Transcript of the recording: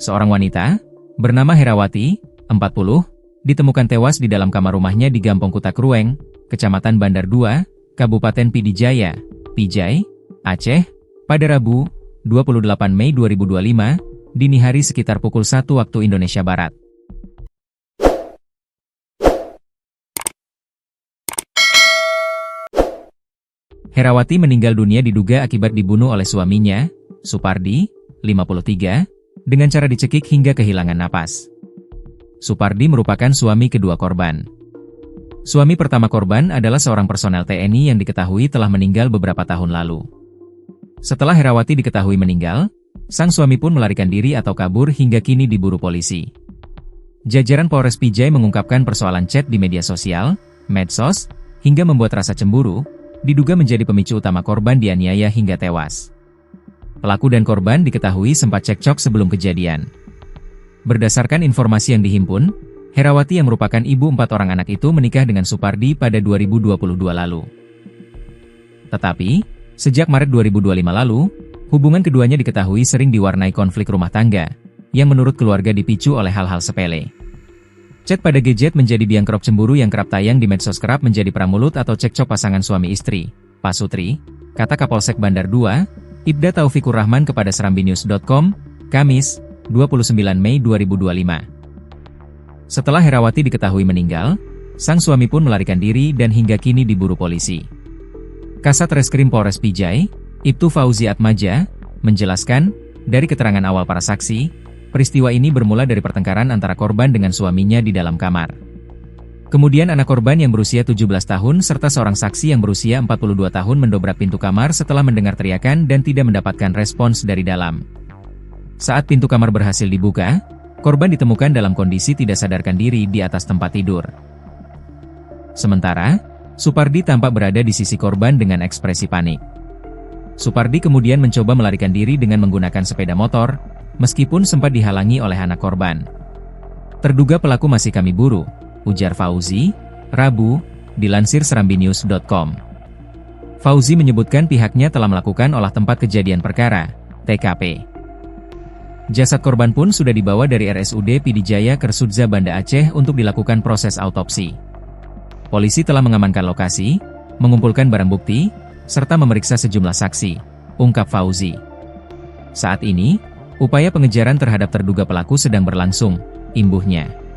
Seorang wanita, bernama Herawati, 40, ditemukan tewas di dalam kamar rumahnya di Gampong Kutakrueng, Kecamatan Bandar 2, Kabupaten Pidijaya, Pijai, Aceh, pada Rabu, 28 Mei 2025, dini hari sekitar pukul 1 waktu Indonesia Barat. Herawati meninggal dunia diduga akibat dibunuh oleh suaminya, Supardi, 53, dengan cara dicekik hingga kehilangan napas. Supardi merupakan suami kedua korban. Suami pertama korban adalah seorang personel TNI yang diketahui telah meninggal beberapa tahun lalu. Setelah Herawati diketahui meninggal, sang suami pun melarikan diri atau kabur hingga kini diburu polisi. Jajaran Polres Pijai mengungkapkan persoalan chat di media sosial, medsos, hingga membuat rasa cemburu, diduga menjadi pemicu utama korban dianiaya hingga tewas. Pelaku dan korban diketahui sempat cekcok sebelum kejadian. Berdasarkan informasi yang dihimpun, Herawati yang merupakan ibu 4 orang anak itu menikah dengan Supardi pada 2022 lalu. Tetapi, sejak Maret 2025 lalu, hubungan keduanya diketahui sering diwarnai konflik rumah tangga, yang menurut keluarga dipicu oleh hal-hal sepele. Chat pada gadget menjadi biang kerok cemburu yang kerap tayang di medsos kerap menjadi perang mulut atau cekcok pasangan suami istri, Pasutri, kata Kapolsek Bandar 2, Ibda Taufikur Rahman kepada serambinews.com, Kamis, 29 Mei 2025. Setelah Herawati diketahui meninggal, sang suami pun melarikan diri dan hingga kini diburu polisi. Kasat Reskrim Polres Pijai, Ibtu Fauzi Atmaja, menjelaskan, dari keterangan awal para saksi, peristiwa ini bermula dari pertengkaran antara korban dengan suaminya di dalam kamar. Kemudian anak korban yang berusia 17 tahun serta seorang saksi yang berusia 42 tahun mendobrak pintu kamar setelah mendengar teriakan dan tidak mendapatkan respons dari dalam. Saat pintu kamar berhasil dibuka, korban ditemukan dalam kondisi tidak sadarkan diri di atas tempat tidur. Sementara, Supardi tampak berada di sisi korban dengan ekspresi panik. Supardi kemudian mencoba melarikan diri dengan menggunakan sepeda motor, meskipun sempat dihalangi oleh anak korban. Terduga pelaku masih kami buru, ujar Fauzi, Rabu, dilansir serambinews.com. Fauzi menyebutkan pihaknya telah melakukan olah tempat kejadian perkara, TKP. Jasad korban pun sudah dibawa dari RSUD Pidijaya ke Rsudza Banda Aceh untuk dilakukan proses autopsi. Polisi telah mengamankan lokasi, mengumpulkan barang bukti, serta memeriksa sejumlah saksi, ungkap Fauzi. Saat ini, upaya pengejaran terhadap terduga pelaku sedang berlangsung, imbuhnya.